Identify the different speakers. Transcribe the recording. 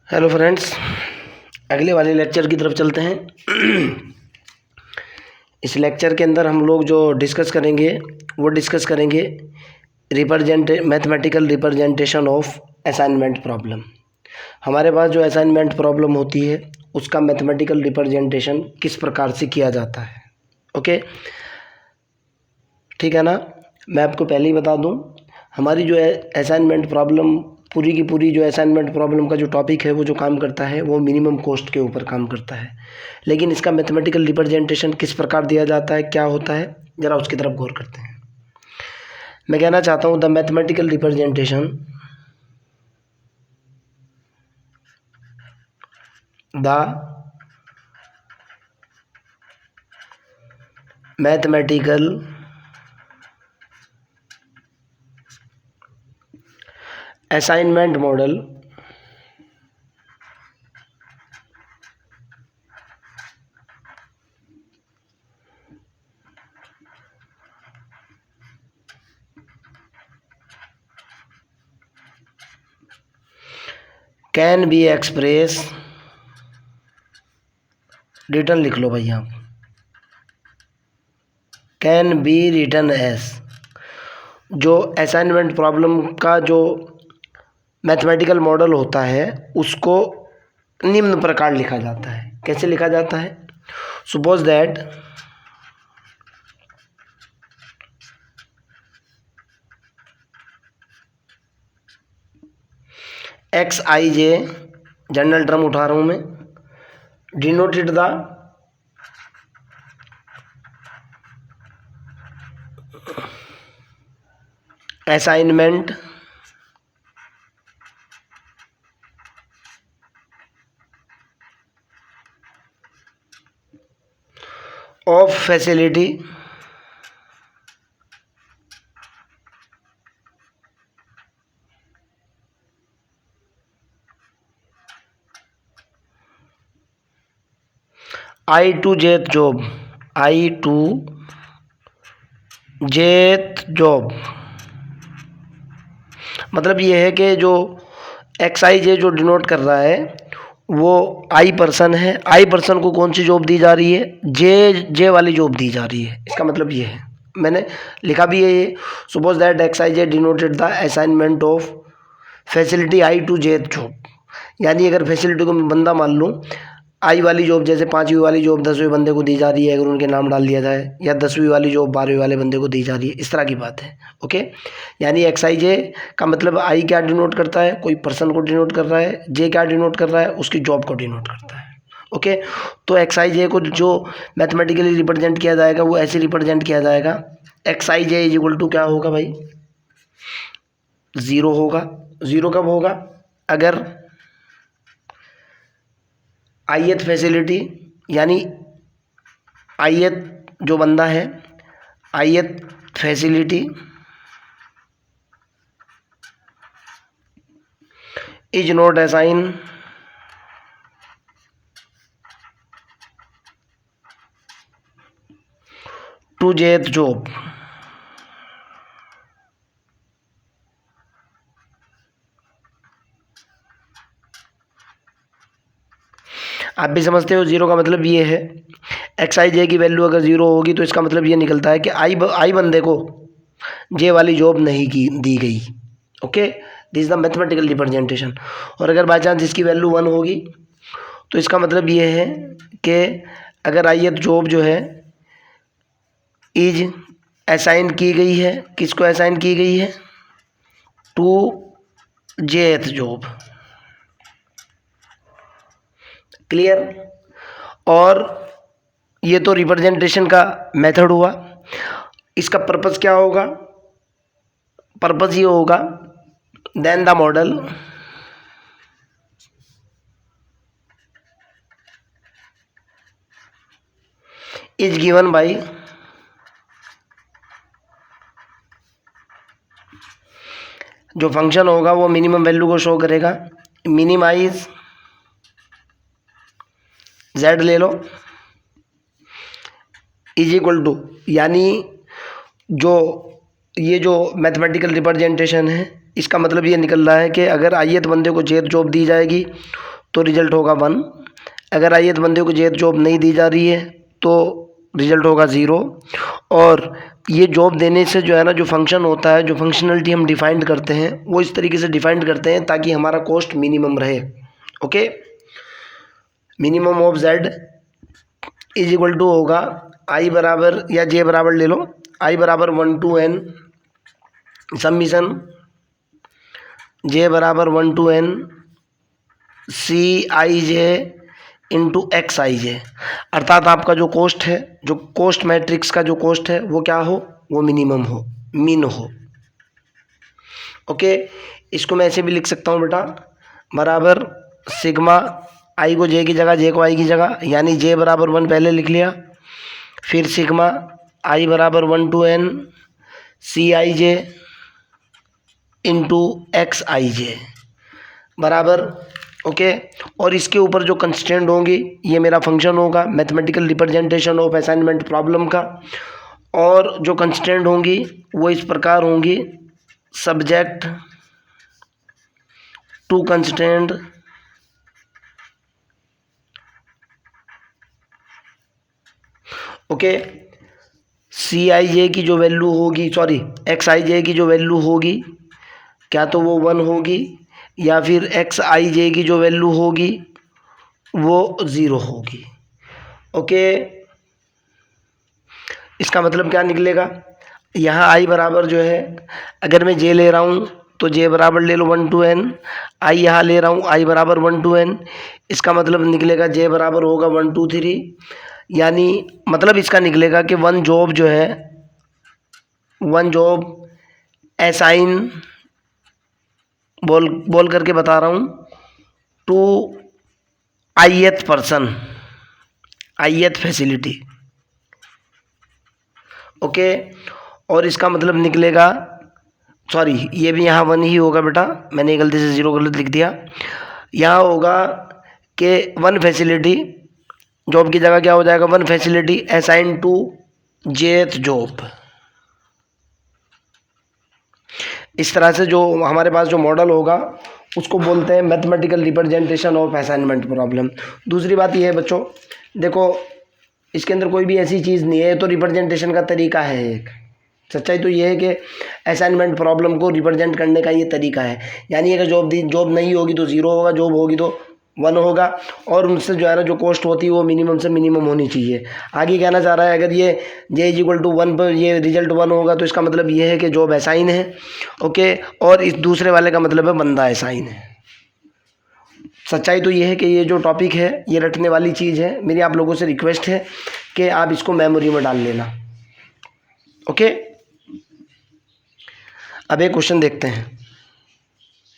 Speaker 1: Hello friends, अगले वाले lecture की तरफ चलते हैं। इस लेक्चर के अंदर हम लोग जो डिस्कस करेंगे mathematical representation of assignment problem. हमारे पास जो असाइनमेंट प्रॉब्लम होती है उसका मैथमेटिकल रिप्रेजेंटेशन किस प्रकार से किया जाता है। ओके, ठीक है ना। मैं आपको पहले ही बता दूं, हमारी जो है असाइनमेंट प्रॉब्लम पूरी की पूरी जो असाइनमेंट प्रॉब्लम का जो टॉपिक है वो जो काम करता है वो मिनिमम कॉस्ट के ऊपर काम करता है। लेकिन इसका मैथमेटिकल रिप्रेजेंटेशन किस प्रकार दिया जाता है, क्या होता है, ज़रा उसकी तरफ गौर करते हैं। मैं कहना चाहता हूँ the mathematical representation mathematical assignment model can be express, return लिख लो भैया, कैन बी रिटर्न एस। जो असाइनमेंट प्रॉब्लम का जो मैथमेटिकल मॉडल होता है उसको निम्न प्रकार लिखा जाता है। कैसे लिखा जाता है? Suppose that x I j, general term उठा रहा हूं मैं, denoted the assignment of facility i to jth job, i to jth job. मतलब ये है कि जो एक्स आई जे जो डिनोट कर रहा है वो आई पर्सन है। आई पर्सन को कौन सी जॉब दी जा रही है? जे वाली जॉब दी जा रही है। इसका मतलब ये है, मैंने लिखा भी है ये, suppose that x I j denoted the assignment of facility i to jth job. यानी अगर फैसिलिटी को मैं बंदा मान लूँ, आई वाली जॉब जैसे 5वीं वाली जॉब 10वें बंदे को दी जा रही है अगर उनके नाम डाल दिया जाए, या 10वीं वाली जॉब 12वें वाले बंदे को दी जा रही है, इस तरह की बात है। ओके, यानी एक्स आई जे का मतलब आई क्या डिनोट करता है? कोई पर्सन को डिनोट कर रहा है। जे क्या डिनोट कर रहा है? उसकी जॉब को डिनोट करता है। ओके, तो एक्स आई जे को जो मैथमेटिकली रिप्रेजेंट किया जाएगा वो ऐसे रिप्रेजेंट किया जाएगा, x I j is equal to क्या होगा भाई? 0 होगा। 0 कब होगा? अगर आईएथ फैसिलिटी, यानी आईएथ जो बंदा है, ith facility is not assign to jth job. आप भी समझते हो 0 का मतलब ये है, एक्स आई जे की वैल्यू अगर 0 होगी तो इसका मतलब ये निकलता है कि आई बंदे को जे वाली जॉब नहीं की दी गई। Okay, this is the mathematical representation. और अगर बाई चांस इसकी वैल्यू 1 होगी तो इसका मतलब ये है कि अगर आई जॉब जो है इज असाइन की गई है, किसको असाइन की गई है? To jth job. क्लियर? और ये तो रिप्रेजेंटेशन का मेथड हुआ। इसका पर्पस क्या होगा? पर्पस ये होगा, then the model is given by जो फंक्शन होगा वो मिनिमम वैल्यू को शो करेगा, मिनिमाइज जेड ले लो इज इक्वल टू, यानी जो ये जो मैथमेटिकल रिप्रेजेंटेशन है इसका मतलब ये निकल रहा है कि अगर आईएथ बंदे को जेथ जॉब दी जाएगी तो रिजल्ट होगा 1। अगर आईएथ बंदे को जेथ जॉब नहीं दी जा रही है तो रिजल्ट होगा 0। और ये जॉब देने से जो है ना, जो फंक्शन होता है, जो फंक्शनलिटी हम डिफाइंड करते हैं वो इस तरीके से डिफाइंड करते हैं ताकि हमारा कॉस्ट मिनिमम रहे। Okay, minimum of z is equal to होगा आई बराबर या जे बराबर ले लो, आई बराबर 1 to n समीशन जे बराबर 1 to n C I J into X I J. अर्थात आपका जो कॉस्ट है, जो कॉस्ट मैट्रिक्स का जो कॉस्ट है वो क्या हो, वो मिनिमम हो, मीन हो। ओके, इसको मैं ऐसे भी लिख सकता हूँ बेटा, बराबर सिग्मा आई को जे की जगह, जे को आई की जगह, यानी जे बराबर 1 पहले लिख लिया, फिर सिग्मा आई बराबर 1 to n C I J into X I J बराबर। ओके, और इसके ऊपर जो कंस्ट्रेंट होंगी ये मेरा फंक्शन होगा, mathematical representation of assignment problem का। और जो कंस्ट्रेंट होंगी वो इस प्रकार होंगी, subject to constraint okay, C I जे की जो वैल्यू होगी, सॉरी एक्स आई जे की जो वैल्यू होगी क्या तो वो 1 होगी, या फिर एक्स आई जे की जो वैल्यू होगी वो 0 होगी। ओके, इसका मतलब क्या निकलेगा, यहाँ आई बराबर जो है, अगर मैं जे ले रहा हूँ तो जे बराबर ले लो 1 to n, आई यहाँ ले रहा हूँ आई बराबर 1 to n, इसका मतलब निकलेगा जे बराबर होगा 1 2 3, यानी मतलब इसका निकलेगा कि वन जॉब जो है, वन जॉब असाइन बोल करके बता रहा हूँ to ith person, ith facility. Okay, और इसका मतलब निकलेगा, सॉरी ये भी यहाँ 1 ही होगा बेटा, मैंने गलती से 0 गलत लिख दिया, यहाँ होगा कि 1 फैसिलिटी जॉब की जगह क्या हो जाएगा, 1 facility assign to jth job. इस तरह से जो हमारे पास जो मॉडल होगा उसको बोलते हैं mathematical representation of assignment problem. दूसरी बात ये है बच्चों, देखो इसके अंदर कोई भी ऐसी चीज़ नहीं है, तो रिप्रेजेंटेशन का तरीका है एक। सच्चाई तो ये है कि असाइनमेंट प्रॉब्लम को रिप्रेजेंट करने का ये तरीका है, यानी अगर जॉब नहीं होगी तो 0 होगा, जॉब होगी तो 1 होगा, और उनसे जो है ना जो कॉस्ट होती है वो मिनिमम से मिनिमम होनी चाहिए। आगे कहना चाह रहा है, अगर ये जे इज इक्वल टू 1 पर ये रिजल्ट 1 होगा तो इसका मतलब ये है कि जॉब असाइन है। ओके, और इस दूसरे वाले का मतलब है बंदा असाइन है। सच्चाई तो ये है कि ये जो टॉपिक है ये रटने वाली चीज़ है। मेरी आप लोगों से रिक्वेस्ट है कि आप इसको मेमोरी में डाल लेना। ओके, अब एक क्वेश्चन देखते हैं।